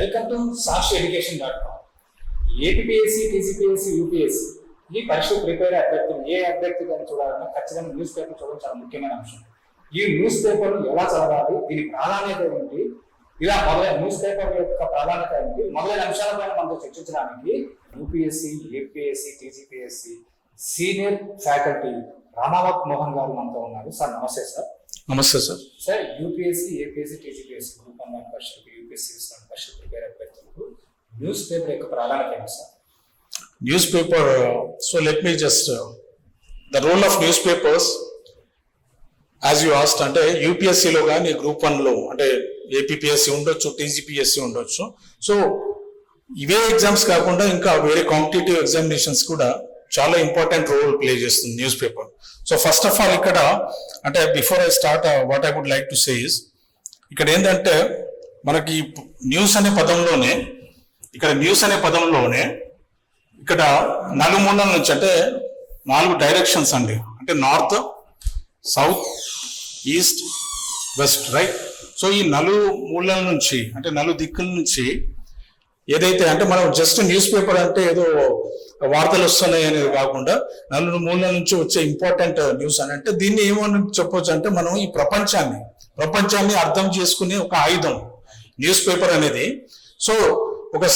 Welcome to sakshiyeducation.com. APPSC, TGPSC, UPSC ఈ పరీక్ష prepare అభ్యర్థులు ఏ అభ్యర్థి కానీ చూడాలన్నా ఖచ్చితంగా న్యూస్ పేపర్ చూడడం చాలా ముఖ్యమైన అంశం. ఈ న్యూస్ పేపర్ ఎలా చదవాలి, దీని ప్రాధాన్యత ఏంటి, ఇలా మొదలైన న్యూస్ పేపర్ యొక్క ప్రాధాన్యత ఏంటి మొదలైన అంశాలపైన మనతో చర్చించడానికి UPSC, APSC, TGPSC senior faculty Ramavath Mohan గారు మనతో ఉన్నారు. సార్ నమస్తే. సార్ నమస్తే sir. Sir UPSC, APSC, TGPSC group 1 పరీక్షలకు, యూపీఎస్సీ పరీక్షలు ప్రిపేర్ అభ్యర్థులకు న్యూస్ పేపర్ యొక్క ప్రాధాన్యత ఏంటి sir? Newspaper, so let me just, the role of newspapers, as you asked, అంటే యూపీఎస్సీలో కానీ గ్రూప్ 1లో అంటే ఏపీపీఎస్సీ ఉండొచ్చు, టీజీపీఎస్సీ ఉండొచ్చు. సో ఇవే ఎగ్జామ్స్ కాకుండా ఇంకా వేరే కాంపిటేటివ్ ఎగ్జామినేషన్స్ కూడా చాలా ఇంపార్టెంట్ రోల్ ప్లే చేస్తుంది news paper. So first of all ఇక్కడ అంటే before I start what I would like to say is, ఇక్కడ ఏంటంటే మనకి న్యూస్ అనే పదంలోనే ఇక్కడ నలుమూలల నుంచి అంటే 4 డైరెక్షన్స్ అండి, అంటే north, south, east, west, right. So ఈ 4 మూలల నుంచి అంటే 4 దిక్కుల నుంచి ఏదైతే అంటే మనం జస్ట్ న్యూస్ పేపర్ అంటే ఏదో వార్తలు వస్తున్నాయి అనేది కాకుండా 4 మూలల నుంచి వచ్చే ఇంపార్టెంట్ న్యూస్ అని అంటే దీన్ని ఏమని చెప్పొచ్చు అంటే మనం ఈ ప్రపంచాన్ని అర్థం చేసుకునే ఒక ఆయుధం న్యూస్ పేపర్ అనేది. సో ఒక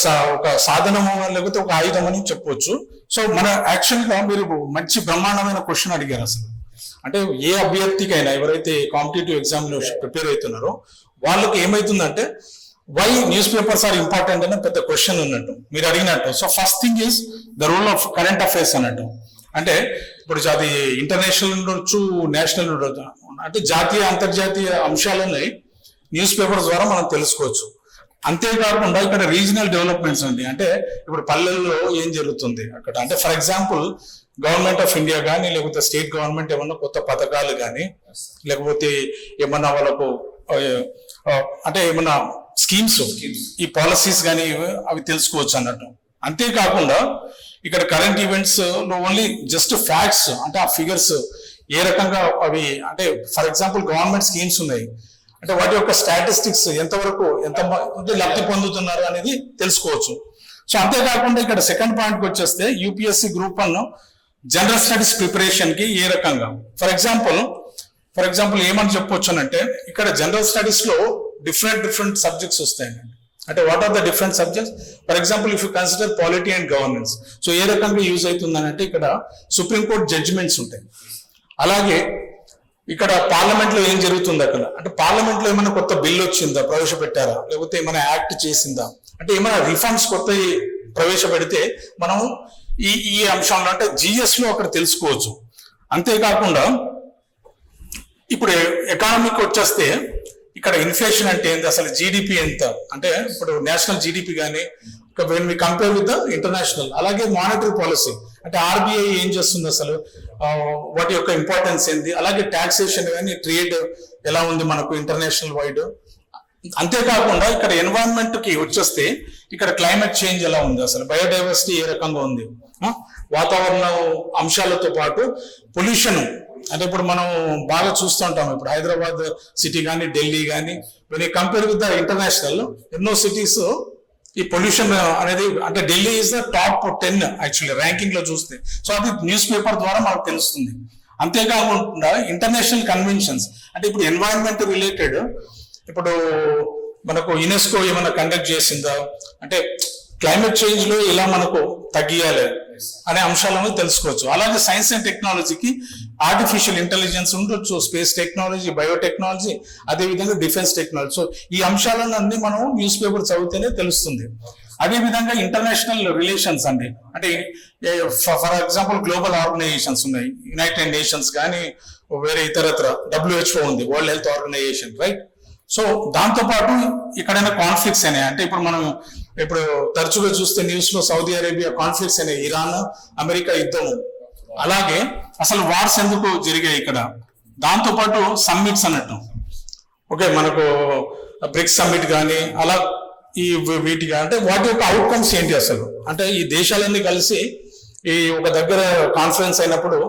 సాధనము లేకపోతే ఒక ఆయుధం అని చెప్పొచ్చు. సో మన యాక్చువల్గా మీరు మంచి బ్రహ్మాండమైన క్వశ్చన్ అడిగారు. అసలు అంటే ఏ అభ్యర్థికైనా ఎవరైతే కాంపిటేటివ్ ఎగ్జామినేషన్ ప్రిపేర్ అవుతున్నారో వాళ్ళకి ఏమవుతుందంటే why news papers are important అనే పెద్ద క్వశ్చన్ ఉన్నట్టు మీరు అడిగినట్టు. So first thing is the role of current affairs అన్నట్టు. అంటే ఇప్పుడు అది ఇంటర్నేషనల్ ఉండొచ్చు, నేషనల్ ఉండొచ్చు, అంటే జాతీయ అంతర్జాతీయ అంశాలని న్యూస్ పేపర్స్ ద్వారా మనం తెలుసుకోవచ్చు. అంతేకాకుండా ఇక్కడ రీజనల్ డెవలప్మెంట్స్ ఉంది, అంటే ఇప్పుడు పల్లెల్లో ఏం జరుగుతుంది అక్కడ, అంటే for example government of India కానీ లేకపోతే స్టేట్ గవర్నమెంట్ ఏమన్నా కొత్త పథకాలు కానీ లేకపోతే ఏమన్నా వాళ్ళకు అంటే ఏమన్నా స్కీమ్స్, ఈ పాలసీస్ కానీ అవి తెలుసుకోవచ్చు అన్నట్టు. అంతేకాకుండా ఇక్కడ కరెంట్ ఈవెంట్స్ లో ఓన్లీ జస్ట్ ఫ్యాక్ట్స్, అంటే ఆ ఫిగర్స్ ఏ రకంగా అవి, అంటే ఫర్ ఎగ్జాంపుల్ గవర్నమెంట్ స్కీమ్స్ ఉన్నాయి అంటే వాటి యొక్క స్టాటిస్టిక్స్ ఎంత లబ్ధి పొందుతున్నారు అనేది తెలుసుకోవచ్చు. సో అంతేకాకుండా ఇక్కడ సెకండ్ పాయింట్కి వచ్చేస్తే UPSC group 1 general studies preparation కి ఏ రకంగా ఫర్ ఎగ్జాంపుల్ ఏమని చెప్పొచ్చు అంటే ఇక్కడ జనరల్ స్టడీస్ లో డిఫరెంట్ సబ్జెక్ట్స్ వస్తాయండి. అంటే what are the different subjects? For example if you consider polity and governance, so ఏ రకంగా యూజ్ అవుతుందని అంటే ఇక్కడ సుప్రీంకోర్టు జడ్జిమెంట్స్ ఉంటాయి. అలాగే ఇక్కడ పార్లమెంట్ లో ఏం జరుగుతుంది అక్కడ, అంటే పార్లమెంట్ లో ఏమైనా కొత్త బిల్లు వచ్చిందా, ప్రవేశపెట్టారా, లేకపోతే ఏమైనా యాక్ట్ చేసిందా, అంటే ఏమైనా రిఫార్మ్స్ కొత్త ప్రవేశపెడితే మనం ఈ అంశంలో అంటే జిఎస్ లో అక్కడ తెలుసుకోవచ్చు. అంతేకాకుండా ఇప్పుడు ఎకానమీకి వచ్చేస్తే ఇక్కడ ఇన్ఫ్లేషన్ అంటే ఏంటి, అసలు జీడిపి ఎంత, అంటే ఇప్పుడు నేషనల్ జీడిపి కానీ when we compare with the international, అలాగే మానిటరీ పాలసీ అంటే ఆర్బీఐ ఏం చేస్తుంది, అసలు వాటి యొక్క ఇంపార్టెన్స్ ఏంది, అలాగే టాక్సేషన్ కానీ ట్రేడ్ ఎలా ఉంది మనకు ఇంటర్నేషనల్ వైడ్. అంతేకాకుండా ఇక్కడ ఎన్వైరన్మెంట్ కి వచ్చేస్తే ఇక్కడ క్లైమేట్ చేంజ్ ఎలా ఉంది, అసలు బయోడైవర్సిటీ ఏ రకంగా ఉంది, వాతావరణ అంశాలతో పాటు పొల్యూషన్, అంటే ఇప్పుడు మనం బాగా చూస్తుంటాం ఇప్పుడు హైదరాబాద్ సిటీ కానీ ఢిల్లీ కానీ when you compare with the international ఎన్నో సిటీస్ ఈ పొల్యూషన్ అనేది, అంటే Delhi is the top 10 actually ranking లో చూస్తే. సో అది న్యూస్ పేపర్ ద్వారా మనకు తెలుస్తుంది. అంతేకాకుండా ఇంటర్నేషనల్ కన్వెన్షన్స్, అంటే ఇప్పుడు ఎన్వైరన్మెంట్ రిలేటెడ్ ఇప్పుడు మనకు యునెస్కో ఏమైనా కండక్ట్ చేసిందా, అంటే క్లైమేట్ చేంజ్ లో ఎలా మనకు తగ్గియాలి అనే అంశాలను తెలుసుకోవచ్చు. అలాగే సైన్స్ అండ్ టెక్నాలజీకి ఆర్టిఫిషియల్ ఇంటెలిజెన్స్ ఉండొచ్చు, స్పేస్ టెక్నాలజీ, బయోటెక్నాలజీ, అదేవిధంగా డిఫెన్స్ టెక్నాలజీ. సో ఈ అంశాలను అన్ని మనం న్యూస్ పేపర్ చదివితేనే తెలుస్తుంది. అదేవిధంగా ఇంటర్నేషనల్ రిలేషన్స్ అండి, అంటే ఫర్ ఎగ్జాంపుల్ గ్లోబల్ ఆర్గనైజేషన్స్ ఉన్నాయి, యునైటెడ్ నేషన్స్ కానీ వేరే ఇతరత్ర WHO ఉంది, World Health Organisation, right. So దాంతోపాటు ఎక్కడైనా కాన్ఫ్లిక్ట్స్ అయినాయి అంటే ఇప్పుడు తరచుగా చూస్తే న్యూస్ లో సౌదీ అరేబియా కాన్ఫ్లిక్ట్స్ అయినాయి, ఇరాన్ అమెరికా యుద్ధం, అలాగే అసలు వార్స్ ఎందుకు జరిగాయి ఇక్కడ, దాంతోపాటు సమ్మిట్స్ అన్నట్టు. ఓకే, మనకు బ్రిక్స్ సమ్మిట్ కానీ అలా ఈ వీటిగా అంటే వాటి యొక్క అవుట్కమ్స్ ఏంటి అసలు, అంటే ఈ దేశాలన్నీ కలిసి ఈ ఒక దగ్గర కాన్ఫరెన్స్ అయినప్పుడు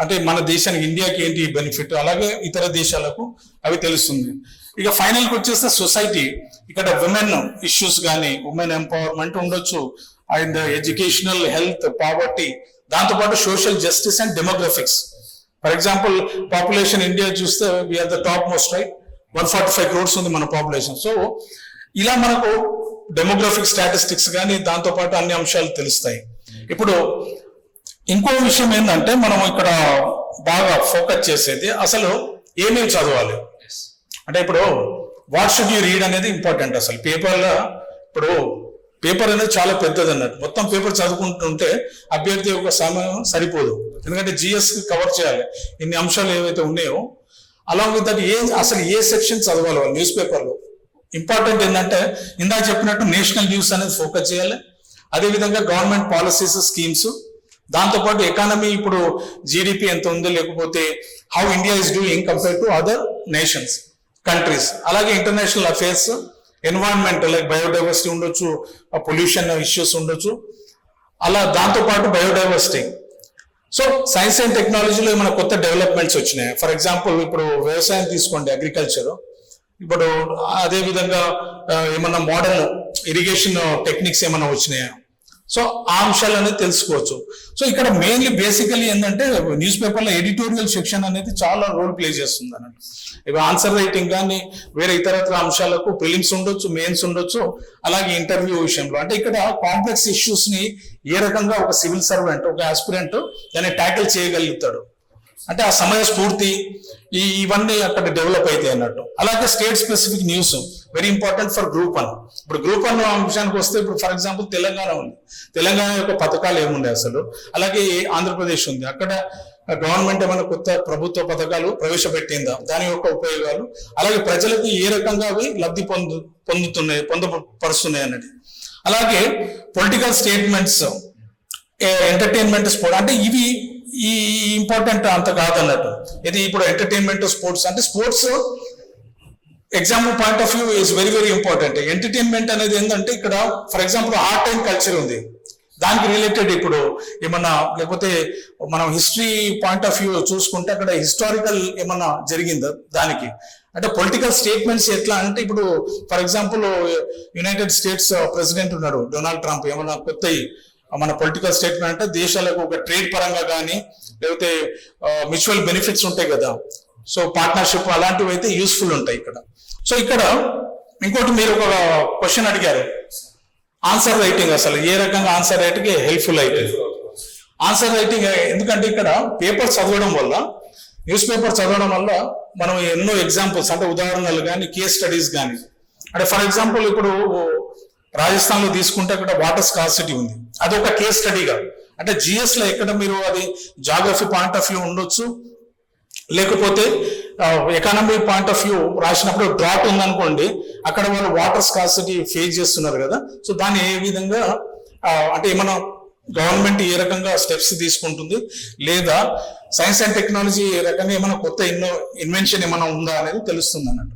అంటే మన దేశానికి ఇండియాకి ఏంటి బెనిఫిట్, అలాగే ఇతర దేశాలకు అవి తెలుస్తుంది. ఇక ఫైనల్కి వచ్చేస్తే సొసైటీ, ఇక్కడ ఉమెన్ ఇష్యూస్ కానీ ఉమెన్ ఎంపవర్మెంట్ ఉండొచ్చు, అండ్ ఎడ్యుకేషనల్, హెల్త్, పావర్టీ, దాంతోపాటు social justice and demographics. For example population India చూస్తే we're the top most, right? 145 crores ఉంది మన పాపులేషన్. సో ఇలా మనకు డెమోగ్రఫిక్ స్టాటిస్టిక్స్ కానీ దాంతోపాటు అన్ని అంశాలు తెలుస్తాయి. ఇప్పుడు ఇంకో విషయం ఏంటంటే మనం ఇక్కడ బాగా ఫోకస్ చేసేది అసలు ఏమేమి చదవాలి అంటే, ఇప్పుడు వాట్ షుడ్ యూ రీడ్ అనేది ఇంపార్టెంట్. అసలు పేపర్లో ఇప్పుడు పేపర్ అనేది చాలా పెద్దది అన్నట్టు, మొత్తం పేపర్ చదువుకుంటుంటే అభ్యర్థి యొక్క సమయం సరిపోదు, ఎందుకంటే జిఎస్ కవర్ చేయాలి ఇన్ని అంశాలు ఏవైతే ఉన్నాయో. అలాంగ్ విత్ దట్ అసలు ఏ సెక్షన్ చదవాలి వాళ్ళు న్యూస్ పేపర్లో. ఇంపార్టెంట్ ఏంటంటే ఇందాక చెప్పినట్టు నేషనల్ న్యూస్ అనేది ఫోకస్ చేయాలి, అదేవిధంగా గవర్నమెంట్ పాలసీస్, స్కీమ్స్, దాంతోపాటు ఎకానమీ, ఇప్పుడు జీడిపి ఎంత ఉందో, లేకపోతే how India is doing compare to other nations, countries, అలాగే international affairs, environment like biodiversity ఉండొచ్చు, పొల్యూషన్ ఇష్యూస్ ఉండొచ్చు, అలా దాంతోపాటు బయోడైవర్సిటీ. సో సైన్స్ అండ్ టెక్నాలజీలో ఏమైనా కొత్త డెవలప్మెంట్స్ వచ్చినాయి. ఫర్ ఎగ్జాంపుల్ ఇప్పుడు వ్యవసాయం తీసుకోండి, అగ్రికల్చర్, ఇప్పుడు అదే విధంగా ఏమన్నా మోడర్న్ ఇరిగేషన్ టెక్నిక్స్ ఏమైనా వచ్చినాయా, సో ఆ అంశాలు అనేది తెలుసుకోవచ్చు. సో ఇక్కడ మెయిన్లీ బేసికలీ ఏంటంటే న్యూస్ పేపర్లో ఎడిటోరియల్ సెక్షన్ అనేది చాలా రోల్ ప్లే చేస్తుంది అన్నట్టు. ఇవి ఆన్సర్ రైటింగ్ కానీ వేరే ఇతరత్ర అంశాలకు ప్రిలిమ్స్ ఉండొచ్చు, మెయిన్స్ ఉండొచ్చు, అలాగే ఇంటర్వ్యూ విషయంలో. అంటే ఇక్కడ కాంప్లెక్స్ ఇష్యూస్ ని ఏ రకంగా ఒక సివిల్ సర్వెంట్, ఒక ఆస్పిరెంట్ దాన్ని ట్యాకిల్ చేయగలుగుతాడు, అంటే ఆ సమయ స్ఫూర్తి ఇవన్నీ అక్కడ డెవలప్ అవుతాయి అన్నట్టు. అలాగే state specific news very important for group 1. ఇప్పుడు గ్రూప్ 1 అంశానికి వస్తే, ఇప్పుడు ఫర్ ఎగ్జాంపుల్ తెలంగాణ ఉంది, తెలంగాణ యొక్క పథకాలు ఏముండే అసలు, అలాగే ఆంధ్రప్రదేశ్ ఉంది, అక్కడ గవర్నమెంట్ ఏమైనా కొత్త ప్రభుత్వ పథకాలు ప్రవేశపెట్టిందా, దాని యొక్క ఉపయోగాలు, అలాగే ప్రజలకు ఏ రకంగా అవి లబ్ధి పొందపరుస్తున్నాయి అన్నది. అలాగే పొలిటికల్ స్టేట్మెంట్స్, ఎంటర్టైన్మెంట్, స్పోర్ట్, అంటే ఇవి ఈ ఇంపార్టెంట్ అంత కాదన్నట్టు. ఇది ఇప్పుడు ఎంటర్టైన్మెంట్, స్పోర్ట్స్, అంటే sports example point of view is very very important. Entertainment అనేది ఏంటంటే ఇక్కడ for example art and culture ఉంది, దానికి రిలేటెడ్ ఇప్పుడు ఏమన్నా, లేకపోతే మనం హిస్టరీ పాయింట్ ఆఫ్ వ్యూ చూసుకుంటే అక్కడ హిస్టారికల్ ఏమన్నా జరిగిందా దానికి. అంటే పొలిటికల్ స్టేట్మెంట్స్ ఎట్లా అంటే, ఇప్పుడు for example United states president ఉన్నాడు డొనాల్డ్ ట్రంప్, ఏమన్నా కొత్త మన పొలిటికల్ స్టేట్మెంట్ అంటే దేశాలకు ఒక ట్రేడ్ పరంగా కానీ, లేకపోతే మ్యూచువల్ బెనిఫిట్స్ ఉంటాయి కదా, సో పార్ట్నర్షిప్ అలాంటివి అయితే యూస్ఫుల్ ఉంటాయి ఇక్కడ. సో ఇక్కడ ఇంకోటి మీరు ఒక క్వశ్చన్ అడిగారు, ఆన్సర్ రైటింగ్ అసలు ఏ రకంగా ఆన్సర్ రైటింగ్ హెల్ప్ఫుల్ అవుతుంది. ఆన్సర్ రైటింగ్ ఎందుకంటే ఇక్కడ పేపర్ చదవడం వల్ల, న్యూస్ పేపర్ చదవడం వల్ల మనం ఎన్నో ఎగ్జాంపుల్స్, అంటే ఉదాహరణలు కానీ, కేస్ స్టడీస్ కానీ, అంటే ఫర్ ఎగ్జాంపుల్ ఇప్పుడు రాజస్థాన్ లో తీసుకుంటే అక్కడ వాటర్ స్కార్సిటీ ఉంది, అది ఒక కేస్ స్టడీగా, అంటే జిఎస్ లో ఎక్కడ మీరు అది జాగ్రఫీ పాయింట్ ఆఫ్ వ్యూ ఉండొచ్చు, లేకపోతే ఎకానమీ పాయింట్ ఆఫ్ వ్యూ రాసినప్పుడు డ్రాట్ ఉందనుకోండి, అక్కడ వాళ్ళు వాటర్ స్కార్సిటీ ఫేస్ చేస్తున్నారు కదా, సో దాన్ని ఏ విధంగా అంటే ఏమన్నా గవర్నమెంట్ ఏ రకంగా స్టెప్స్ తీసుకుంటుంది, లేదా సైన్స్ అండ్ టెక్నాలజీ ఏ రకంగా ఏమైనా కొత్త ఇన్వెన్షన్ ఏమైనా ఉందా అనేది తెలుస్తుంది అన్నట్టు.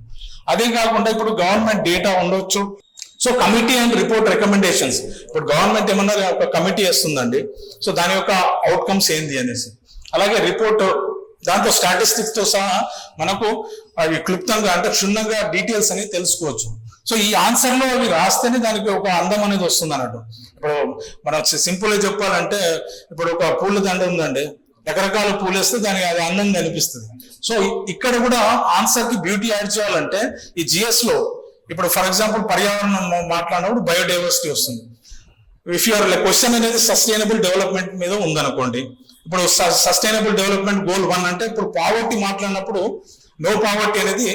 అదే కాకుండా ఇప్పుడు గవర్నమెంట్ డేటా ఉండొచ్చు. So committee and report recommendations, ఇప్పుడు గవర్నమెంట్ ఏమన్నా ఒక కమిటీ వేస్తుందండి, సో దాని యొక్క అవుట్కమ్స్ ఏంది అనేసి, అలాగే రిపోర్ట్, దాంట్లో స్టాటిస్టిక్స్ తో సహా మనకు అవి క్లుప్తంగా, అంటే క్షుణ్ణంగా డీటెయిల్స్ అనేది తెలుసుకోవచ్చు. సో ఈ ఆన్సర్ లో అవి రాస్తేనే దానికి ఒక అందం అనేది వస్తుంది అన్నట్టు. ఇప్పుడు మనం సింపుల్ గా చెప్పాలంటే, ఇప్పుడు ఒక పూల దండ ఉందండి, రకరకాల పూలు వేస్తే దానికి అది అందంగా అనిపిస్తుంది. సో ఇక్కడ కూడా ఆన్సర్ కి బ్యూటీ యాడ్ చేయాలంటే ఈ జిఎస్ లో, ఇప్పుడు ఫర్ ఎగ్జాంపుల్ పర్యావరణం మాట్లాడినప్పుడు బయోడైవర్సిటీ వస్తుంది. ఇఫ్ యూఆర్ క్వశ్చన్ అనేది సస్టైనబుల్ డెవలప్మెంట్ మీద ఉందనుకోండి, ఇప్పుడు సస్టైనబుల్ డెవలప్మెంట్ గోల్ 1 అంటే ఇప్పుడు పావర్టీ మాట్లాడినప్పుడు నో పావర్టీ అనేది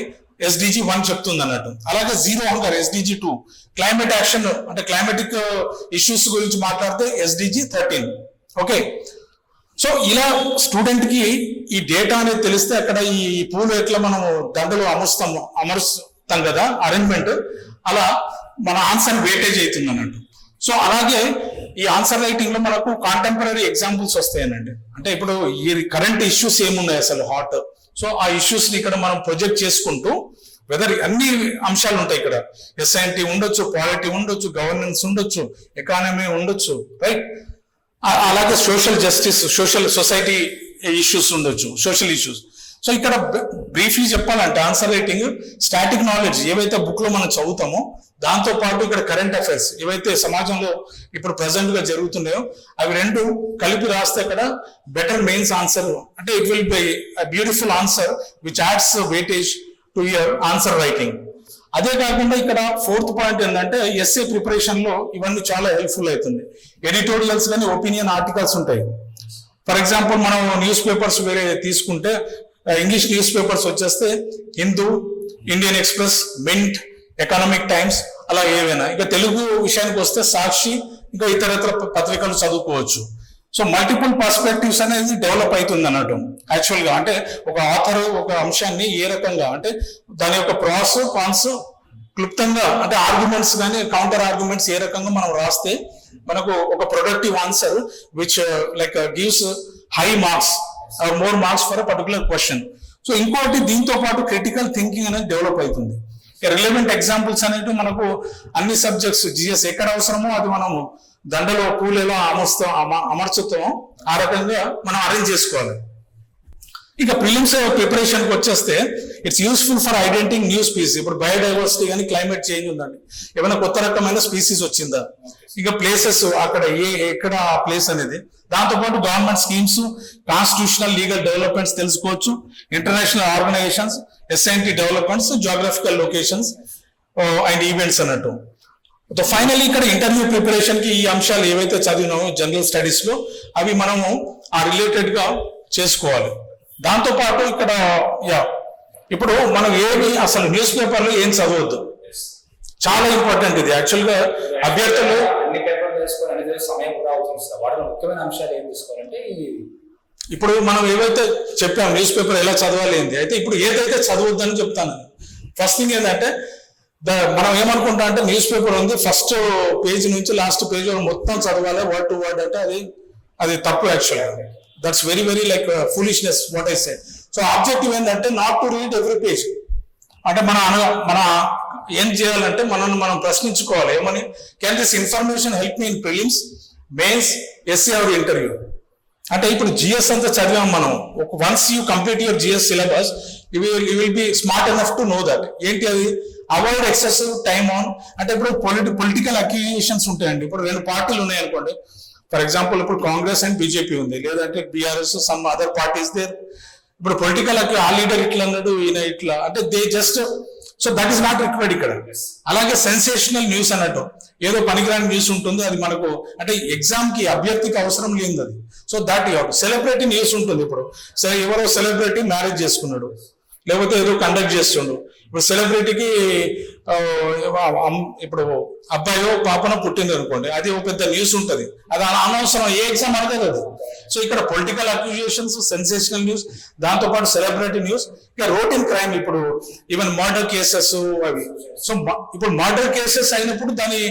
SDG 1 చెప్తుంది అన్నట్టు. అలాగే zero hunger SDG 2, climate action అంటే క్లైమేటిక్ ఇష్యూస్ గురించి మాట్లాడితే SDG 13. ఓకే, సో ఇలా స్టూడెంట్ కి ఈ డేటా అనేది తెలిస్తే అక్కడ ఈ పూలు ఎట్లా మనం దండలు అమరుస్తాం కదా అరేంజ్మెంట్, అలా మన ఆన్సర్ వెయిటేజ్ అవుతుంది అన్నట్టు. సో అలాగే ఈ ఆన్సర్ రైటింగ్ లో మనకు కాంటెంపరీ ఎగ్జాంపుల్స్ వస్తాయనండి. అంటే ఇప్పుడు ఈ కరెంట్ ఇష్యూస్ ఏమున్నాయి అసలు హాట్, సో ఆ ఇష్యూస్ ని ఇక్కడ మనం ప్రొజెక్ట్ చేసుకుంటూ, వెదర్ అన్ని అంశాలు ఉంటాయి ఇక్కడ, SINT ఉండొచ్చు, పాలిటీ ఉండొచ్చు, గవర్నెన్స్ ఉండొచ్చు, ఎకానమీ ఉండొచ్చు, రైట్, అలాగే సోషల్ జస్టిస్, సొసైటీ ఇష్యూస్ ఉండొచ్చు, సోషల్ ఇష్యూస్. సో ఇక్కడ బ్రీఫ్లీ చెప్పాలంటే ఆన్సర్ రైటింగ్ స్టాటిక్ నాలెడ్జ్ ఏవైతే బుక్ లో మనం చదువుతామో దాంతో పాటు ఇక్కడ కరెంట్ అఫైర్స్ ఏవైతే సమాజంలో ఇప్పుడు ప్రెసెంట్ గా జరుగుతున్నాయో అవి రెండు కలిపి రాస్తే ఇక్కడ బెటర్ మెయిన్స్ ఆన్సర్ అంటే it will be beautiful answer which ads weightage to your answer writing. అదే కాకుండా ఇక్కడ ఫోర్త్ పాయింట్ ఏంటంటే ఎస్ఏ ప్రిపరేషన్ లో ఇవన్నీ చాలా హెల్ప్ఫుల్ అవుతుంది. ఎడిటోరియల్స్ కానీ ఒపీనియన్ ఆర్టికల్స్ ఉంటాయి. ఫర్ ఎగ్జాంపుల్ మనం న్యూస్ పేపర్స్ వేరే తీసుకుంటే ఇంగ్లీష్ న్యూస్ పేపర్స్ వచ్చేస్తే Hindu, Indian express, mint, economic times అలా ఏవైనా. ఇక తెలుగు విషయానికి వస్తే సాక్షి ఇంకా ఇతర పత్రికలు చదువుకోవచ్చు. సో మల్టిపుల్ పర్స్పెక్టివ్స్ అనేది డెవలప్ అవుతుంది అన్నట్టు యాక్చువల్ గా. అంటే ఒక ఆథర్ ఒక అంశాన్ని ఏ రకంగా అంటే దాని యొక్క ప్రాస్ కాన్స్ క్లుప్తంగా అంటే ఆర్గ్యుమెంట్స్ కానీ కౌంటర్ ఆర్గ్యుమెంట్స్ ఏ రకంగా మనం రాస్తే మనకు ఒక productive answer which like gives high marks or more marks for particular question. So ఇంకోటి దీంతో పాటు క్రిటికల్ థింకింగ్ అనేది డెవలప్ అవుతుంది. రిలవెంట్ ఎగ్జాంపుల్స్ అనేవి మనకు అన్ని సబ్జెక్ట్స్ జిఎస్ ఎక్కడ అవసరమో అది మనము దండలో పూలు ఎలా అమర్చుతామో ఆ రకంగా మనం అరేంజ్ చేసుకోవాలి. ఇక ప్రిలిమ్స్ ప్రిపరేషన్కి వచ్చేస్తే it's useful for identifying new species. ఇప్పుడు బయోడైవర్సిటీ కానీ క్లైమేట్ చేంజ్ ఉందండి, ఏమైనా కొత్త రకమైన స్పీసీస్ వచ్చిందా, ఇక ప్లేసెస్ అక్కడ ఎక్కడ ఆ ప్లేస్ అనేది, దాంతోపాటు government schemes, constitutional legal developments తెలుసుకోవచ్చు, international organisations, S and T developments, geographical locations and events అన్నట్టు. ఫైనల్లీ ఇక్కడ ఇంటర్వ్యూ ప్రిపరేషన్ కి ఈ అంశాలు ఏవైతే చదివినామో జనరల్ స్టడీస్ లో అవి మనము ఆ రిలేటెడ్ గా చేసుకోవాలి. దాంతో పాటు ఇక్కడ ఇప్పుడు మనం ఏమి అసలు న్యూస్ పేపర్లో ఏం చదవద్దు, చాలా ఇంపార్టెంట్ ఇది. యాక్చువల్ గా అభ్యర్థులు అన్ని పేపర్లు వేసుకొని అనేది సమయం కూడా అవుతుంది సార్. వాటిలో ముఖ్యమైన అంశాలు ఏం తీసుకోవాలంటే ఇప్పుడు మనం ఏవైతే చెప్పాం న్యూస్ పేపర్ ఎలా చదవాలి ఏంటి, అయితే ఇప్పుడు ఏదైతే చదవద్దని చెప్తాను. ఫస్ట్ థింగ్ ఏంటంటే మనం ఏమనుకుంటా అంటే న్యూస్ పేపర్ ఉంది ఫస్ట్ పేజ్ నుంచి లాస్ట్ పేజ్ మొత్తం చదవాలి వర్డ్ టు వర్డ్ అంటే అది తప్పు. యాక్చువల్గా that's very very like foolishness what I said. So objective ఏంటంటే not to read every page. అంటే మన ఏం చేయాలంటే మనం ప్రశ్నించుకోవాలి ఏమని, can this information help me in prelims, mains, essay or interview. అంటే ఇప్పుడు జిఎస్ అంతా చదివాం మనం. Once you complete your GS syllabus you will B smart enough to know that. ఏంటి అది, అవాయిడ్ ఎక్సెసివ్ టైమ్ ఆన్. అంటే ఇప్పుడు పొలిటికల్ అక్యూజేషన్స్ ఉంటాయండి. ఇప్పుడు 2 పార్టీలు ఉన్నాయి అనుకోండి, ఫర్ ఎగ్జాంపుల్ ఇప్పుడు కాంగ్రెస్ అండ్ బీజేపీ ఉంది, లేదంటే BRS some other parties there. ఇప్పుడు పొలిటికల్ ఆ లీడర్ ఇట్లా అన్నాడు ఈయన ఇట్లా అంటే they just so that is not required ఇక్కడ. అలాగే సెన్సేషనల్ న్యూస్ అన్నట్టు ఏదో పనికిరాని న్యూస్ ఉంటుంది, అది మనకు అంటే ఎగ్జామ్ కి అభ్యర్థికి అవసరం లేనిది అది. సో దట్ సెలబ్రిటీ న్యూస్ ఉంటుంది. ఇప్పుడు ఎవరో సెలబ్రిటీ మ్యారేజ్ చేసుకున్నాడు, లేకపోతే ఏదో కండక్ట్ చేస్తుండు. ఇప్పుడు సెలబ్రిటీకి ఇప్పుడు అబ్బాయో పాపనో పుట్టింది అనుకోండి, అది ఒక పెద్ద న్యూస్ ఉంటుంది, అది అనవసరం, ఏ ఎగ్జామ్ అడగదు అది. సో ఇక్కడ పొలిటికల్ అక్యూజేషన్స్, సెన్సేషనల్ న్యూస్, దాంతోపాటు సెలబ్రిటీ న్యూస్, ఇక రొటీన్ క్రైమ్, ఇప్పుడు ఈవెన్ మర్డర్ కేసెస్ అవి. సో ఇప్పుడు మర్డర్ కేసెస్ అయినప్పుడు దాని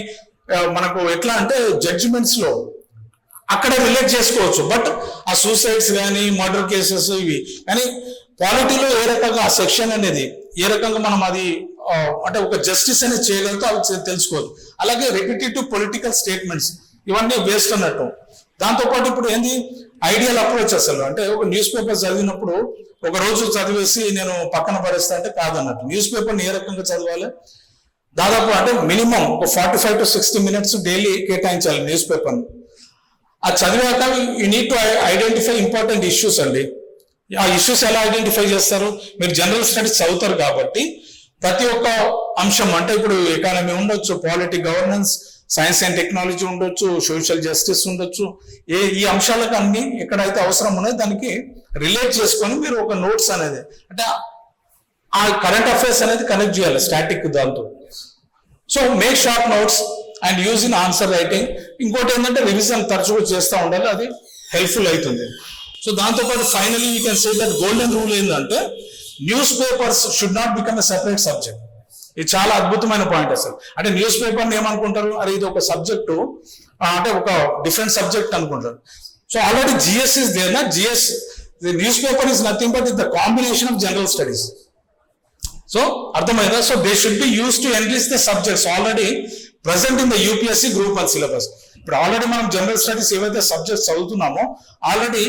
మనకు ఎట్లా అంటే జడ్జిమెంట్స్ లో అక్కడ రిలేట్ చేసుకోవచ్చు. బట్ ఆ సూసైడ్స్ కానీ మర్డర్ కేసెస్ ఇవి కానీ పాలిటీలో ఏ రకంగా ఆ సెక్షన్ అనేది ఏ రకంగా మనం అది అంటే ఒక జస్టిస్ అనేది చేయగలుగుతా అవి తెలుసుకోవచ్చు. అలాగే రిపిటేటివ్ పొలిటికల్ స్టేట్మెంట్స్ ఇవన్నీ వేస్ట్ అన్నట్టు. దాంతోపాటు ఇప్పుడు ఏంది ఐడియల్ అప్రోచ్ అసలు అంటే ఒక న్యూస్ పేపర్ చదివినప్పుడు ఒక రోజు చదివేసి నేను పక్కన పడేస్తా అంటే కాదన్నట్టు. న్యూస్ పేపర్ని ఏ రకంగా చదవాలి, దాదాపు అంటే మినిమం ఒక 45 to 60 minutes డైలీ కేటాయించాలి న్యూస్ పేపర్ని. అది చదివాక you need to identify important issues అండి. ఆ ఇష్యూస్ ఎలా ఐడెంటిఫై చేస్తారు, మీరు జనరల్ స్టడీస్ చదువుతారు కాబట్టి ప్రతి ఒక్క అంశం అంటే ఇప్పుడు ఎకానమీ ఉండొచ్చు, polity, governance, science and technology ఉండొచ్చు, సోషల్ జస్టిస్ ఉండొచ్చు, ఈ అంశాలకు అన్ని ఎక్కడైతే అవసరం ఉన్నాయో దానికి రిలేట్ చేసుకొని మీరు ఒక నోట్స్ అనేది అంటే ఆ కరెంట్ అఫైర్స్ అనేది కనెక్ట్ చేయాలి స్టాటిక్ దాంతో. So make short notes and use in answer writing. ఇంకోటి ఏంటంటే రివిజన్ తరచుగా చేస్తూ ఉండాలి, అది హెల్ప్ఫుల్ అవుతుంది. సో దాంతోపాటు finally you can say that golden rule ఏంటంటే news papers should not become a separate subject. ఇది చాలా అద్భుతమైన పాయింట్ అసలు. అంటే న్యూస్ పేపర్ని ఏమనుకుంటారు, అరే ఇది ఒక సబ్జెక్టు అంటే ఒక డిఫరెంట్ సబ్జెక్ట్ అనుకుంటారు. So already GS is there నా, GS the news paper is nothing but is the combination of general studies. So అర్థమైందా? So they should be use to enrich the subjects already present in the UPSC group 1 syllabus. ఇప్పుడు already మనం general studies ఏవైతే subjects చదువుతున్నామో already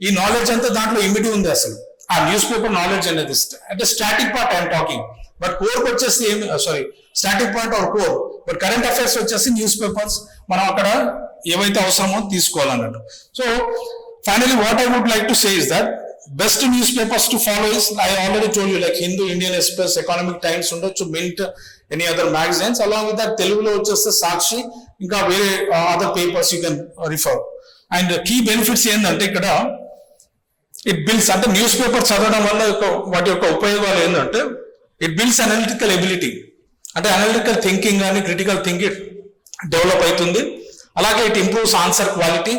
ఈ knowledge అంతా దాంట్లో ఇమిడి ఉంది అసలు. ఆ న్యూస్ పేపర్ నాలెడ్జ్ అనేది అంటే static part I'm talking, but core వచ్చేసి ఏమి sorry static part or core, but current affairs వచ్చేసి న్యూస్ పేపర్స్ మనం అక్కడ ఏవైతే అవసరమో తీసుకోవాలన్నట్టు. So finally what I would like to say is that best news papers to follow is I already told you like Hindu, Indian Express, Economic Times ఉండొచ్చు, Mint, any other magazines. Along with that తెలుగులో వచ్చేస్తే సాక్షి, ఇంకా వేరే other papers you can refer. And key benefits ఏంటంటే ఇక్కడ it builds, అంటే news paper చదవడం వల్ల వాటి యొక్క ఉపయోగాలు ఏంటంటే ఇట్ బిల్డ్స్ అనలిటికల్ ఎబిలిటీ, అంటే అనలిటికల్ థింకింగ్ కానీ క్రిటికల్ థింకింగ్ డెవలప్ అవుతుంది. అలాగే it improves answer quality.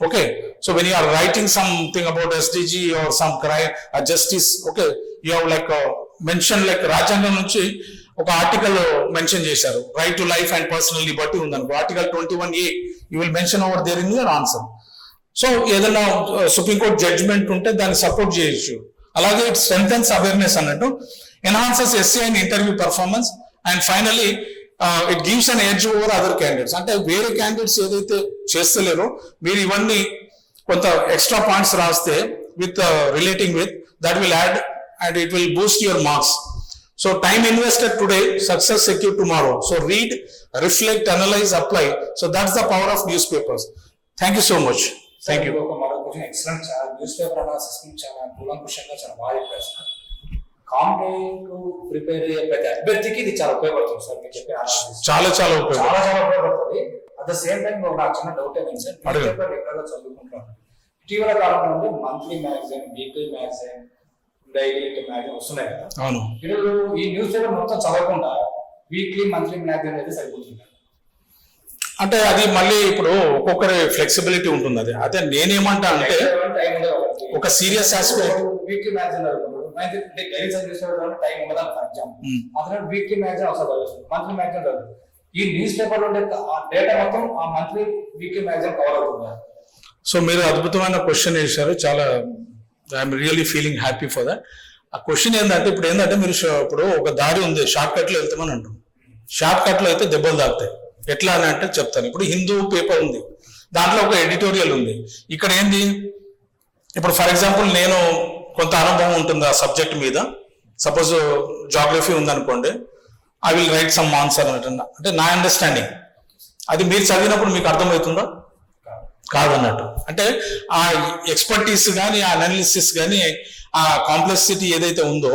Okay, so when you are writing something about SDG or some crime justice, okay, you have like mention like రాజ్యాంగం నుంచి ఒక article mention చేశారు, right to life and personal liberty ఉందనుకో, article 21A you will mention over there in your answer. So ఏదైనా supreme court judgement ఉంటే దాన్ని support చేయొచ్చు. అలాగే ఇట్ స్ట్రెంథెన్స్ అవేర్నెస్ అన్నట్టు, enhances essay and interview performance, and finally it gives an edge over other candidates. అంటే వేరే candidates ఏదైతే చేస్తలేరో మీరు ఇవన్నీ కొంత ఎక్స్ట్రా పాయింట్స్ రాస్తే with relating with that will add and it will boost your marks. So time invested today, success secured tomorrow. So read, reflect, analyze, apply. So that's the power of newspapers. Thank you so much. Thank you. Excellent. News paper analysis చాలా కూలంకుషంగా చాలా బాగా చెప్పారు sir. Competitive prepare అయ్యే ప్రతి అభ్యర్థికి ఇది చాలా ఉపయోగపడుతుంది సార్ మీరు చెప్పే అనాలిసిస్. చాలా చాలా ఉపయోగపడుతుంది. అట్ ద సేమ్ టైం నాకు చిన్న డౌట్ ఏంటంటే సార్, న్యూస్ పేపర్ ఎక్కడో చదువుకుంటున్నాను, ఇటీవల కాలంలో నుండి monthly magazine, weekly magazine, daily magazine వస్తున్నాయి కదా. అవును. వీళ్ళు ఈ న్యూస్ పేపర్ మొత్తం చదవకుండా వీక్లీ మంత్లీ మ్యాగజైన్ అయితే సరిపోతుంది. అంటే అది మళ్ళీ ఇప్పుడు ఒక్కొక్కరి ఫ్లెక్సిబిలిటీ ఉంటుంది. అది అదే నేనేమంటా అంటే ఒక serious aspect weekly magazine daily news paper time ఉండదు ఫర్ ఎగ్జాంపుల్, అతను వీక్లీ మ్యాగజైన్ అవసరం చదువుతుంది, మంత్లీ మ్యాగజైన్ చదువుతుంది. ఈ న్యూస్ పేపర్ ఉండే డేటా మొత్తం ఆ మంత్లీ వీక్లీ మ్యాగజైన్ కవర్ అవుతుంది. సో మీరు అద్భుతమైన క్వశ్చన్ వేశారు, చాలా I'm really feeling happy for that. ఆ క్వశ్చన్ ఏంటంటే ఇప్పుడు ఏంటంటే మీరు ఇప్పుడు ఒక దారి ఉంది, షార్ట్ కట్ లో వెళ్తామని అంటాం. షార్ట్ కట్ లో అయితే దెబ్బలు తాకుతాయి. ఎట్లా అని అంటే చెప్తాను. ఇప్పుడు హిందూ పేపర్ ఉంది, దాంట్లో ఒక ఎడిటోరియల్ ఉంది. ఇక్కడ ఏంది, ఇప్పుడు ఫర్ ఎగ్జాంపుల్ నేను కొంత అనుభవం ఉంటుంది ఆ సబ్జెక్ట్ మీద, సపోజ్ జాగ్రఫీ ఉందనుకోండి, I will write some answer అన్నట్టు, అంటే నా అండర్స్టాండింగ్. అది మీరు చదివినప్పుడు మీకు అర్థమవుతుందా? కాదన్నట్టు. అంటే ఆ ఎక్స్పర్టీస్ కానీ, ఆ అనాలిసిస్ కానీ, ఆ కాంప్లెక్సిటీ ఏదైతే ఉందో,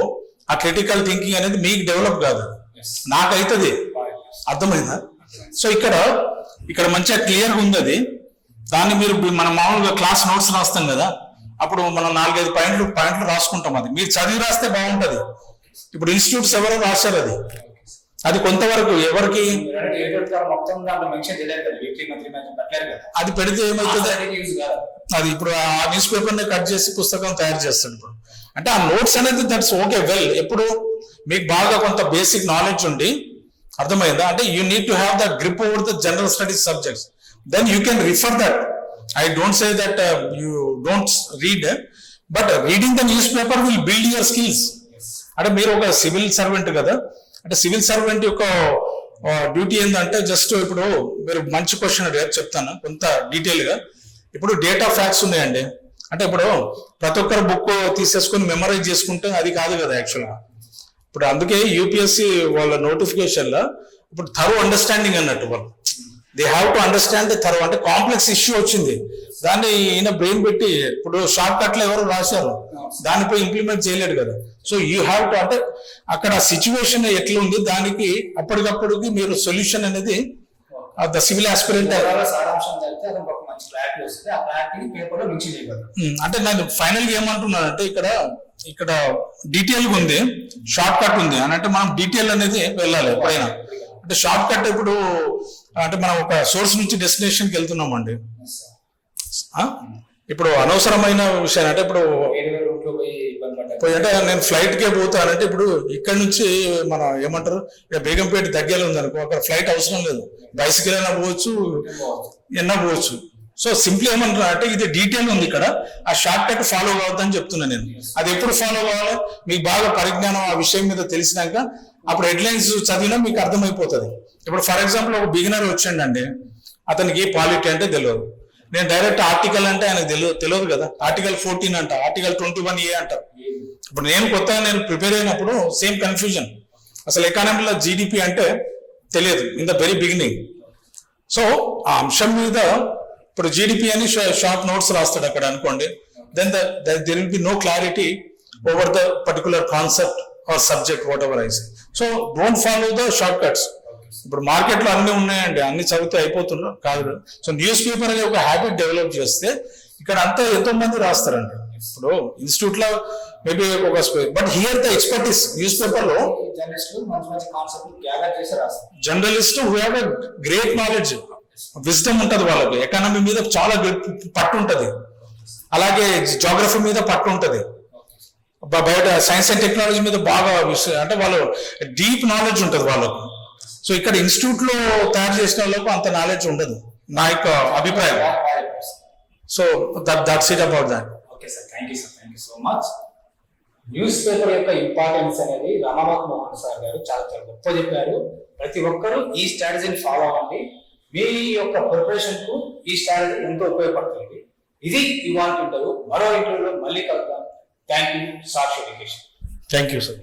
ఆ క్రిటికల్ థింకింగ్ అనేది మీకు డెవలప్ కాదు, నాకైతుంది. అర్థమైందా? సో ఇక్కడ మంచిగా క్లియర్గా ఉంది అది. దాన్ని మీరు మనం మామూలుగా క్లాస్ నోట్స్ రాస్తాం కదా, అప్పుడు మనం 4-5 పాయింట్లు రాసుకుంటాం. అది మీరు చదివి రాస్తే బాగుంటది. ఇప్పుడు ఇన్స్టిట్యూట్స్ ఎవరో రాశారు అది కొంతవరకు ఎవరికి అది పెడితే ఏమవుతుంది, అది ఇప్పుడు ఆ న్యూస్ పేపర్ ని కట్ చేసి పుస్తకం తయారు చేస్తాడు. ఇప్పుడు అంటే ఆ నోట్స్ అనేది దట్స్ ఓకే వెల్, ఎప్పుడు మీకు బాగా కొంత బేసిక్ నాలెడ్జ్ ఉండి, అర్థమైందా? అంటే you need to have the grip over the general studies subjects, then you can refer that. I don't say that you don't read, but reading the news paper will build your skills. అంటే మీరు ఒక civil servant కదా, అంటే civil servant యొక్క duty ఏంటంటే just ఇప్పుడు మీరు మంచి క్వశ్చన్ అడిగారు, చెప్తాను కొంత డీటెయిల్ గా. ఇప్పుడు డేటా ఫ్యాక్ట్స్ ఉన్నాయండి, అంటే ఇప్పుడు ప్రతి ఒక్కరు బుక్ తీసేసుకుని మెమరైజ్ చేసుకుంటే అది కాదు కదా యాక్చువల్గా. ఇప్పుడు అందుకే యూపీఎస్సి వాళ్ళ నోటిఫికేషన్ లో ఇప్పుడు థరో అండర్స్టాండింగ్ అన్నట్టు, వాళ్ళు they have to understand the thorough. అంటే కాంప్లెక్స్ ఇష్యూ వచ్చింది, దాన్ని ఈయన బ్రెయిన్ పెట్టి ఇప్పుడు షార్ట్ కట్ లో ఎవరు రాశారు, దానిపై ఇంప్లిమెంట్ చేయలేడు కదా. సో యూ హ్యావ్ టు, అంటే అక్కడ సిచ్యువేషన్ ఎట్లా ఉంది దానికి అప్పటికప్పటికి మీరు సొల్యూషన్ అనేది ద సివిల్ ఆస్పిరెంట్. అంటే నేను ఫైనల్ గా ఏమంటున్నానంటే ఇక్కడ డీటెయిల్ గా ఉంది, షార్ట్ కట్ ఉంది అని అంటే మనం డీటెయిల్ అనేది వెళ్ళాలి ఎప్పుడైనా. అంటే షార్ట్ కట్ ఇప్పుడు అంటే మనం ఒక సోర్స్ నుంచి డెస్టినేషన్కి వెళ్తున్నామండి. ఇప్పుడు అనవసరమైన విషయాన్ని అంటే ఇప్పుడు అంటే నేను ఫ్లైట్కే పోతానంటే ఇప్పుడు ఇక్కడ నుంచి మన ఏమంటారు ఇక బేగంపేట దగ్గర ఉందనుకో, అక్కడ ఫ్లైట్ అవసరం లేదు, బైసికల్ అయినా పోవచ్చు, ఎన్నా పోవచ్చు. సో సింపుల్ ఏమంటున్నా అంటే ఇది డీటెయిల్ ఉంది ఇక్కడ, ఆ షార్ట్ కట్ ఫాలో కావద్దని చెప్తున్నా నేను. అది ఎప్పుడు ఫాలో కావాలో మీకు బాగా పరిజ్ఞానం ఆ విషయం మీద తెలిసినాక అప్పుడు హెడ్లైన్స్ చదివినా మీకు అర్థమైపోతుంది. ఇప్పుడు ఫర్ ఎగ్జాంపుల్ ఒక బిగినర్ వచ్చిండండి, అతనికి పాలిటీ అంటే తెలియదు, నేను డైరెక్ట్ ఆర్టికల్ అంటే ఆయనకు తెలియదు కదా. ఆర్టికల్ 14 అంట, ఆర్టికల్ 21A అంటారు. ఇప్పుడు నేను కొత్తగా ప్రిపేర్ అయినప్పుడు సేమ్ కన్ఫ్యూజన్, అసలు ఎకానమీలో జీడిపి అంటే తెలియదు in the very beginning. So ఆ అంశం మీద ఇప్పుడు జీడిపి అని షార్ట్ నోట్స్ రాస్తాడు అక్కడ అనుకోండి, then there will be no clarity over the particular concept or subject whatever is. So don't follow the short cuts. ఇప్పుడు మార్కెట్ లో అన్ని ఉన్నాయండి, అన్ని చదివితే అయిపోతున్నారు కాదు. సో న్యూస్ పేపర్ అనే ఒక హ్యాబిట్ డెవలప్ చేస్తే ఇక్కడ అంతా ఎంతో మంది రాస్తారండి. ఇప్పుడు ఇన్స్టిట్యూట్ లో మేబీ ఒక but here the expertise news paper లో journalist who have a great knowledge, wisdom ఉంటది వాళ్ళకి, ఎకానమీ మీద చాలా పట్టు ఉంటది, అలాగే జాగ్రఫీ మీద పట్టు ఉంటది, బయట సైన్స్ అండ్ టెక్నాలజీ మీద బాగా అంటే వాళ్ళు డీప్ నాలెడ్జ్ ఉంటది వాళ్ళకు. సో ఇక్కడ ఇన్స్టిట్యూట్ లో తయారు చేసిన వాళ్ళకు అంత నాలెడ్జ్ ఉండదు నా యొక్క అభిప్రాయం. So that's it about that. Okay sir, thank you so much. News paper యొక్క ఇంపార్టెన్స్ అనేది రమానాథ్ మోహన్ సార్ గారు చాలా చాలా గొప్ప చెప్పారు. ప్రతి ఒక్కరూ ఈ స్ట్రాటజీని ఫాలో అవ్వండి. మీ యొక్క ప్రిపరేషన్ కు ఈ స్ట్రాటజీ ఎంతో ఉపయోగపడుతుంది. ఇది ఇవాళ ఇంటర్వ్యూ. మరో ఇంటర్వ్యూలో మళ్ళీ కలుద్దాం. Thank you Sakshi education. Thank you sir.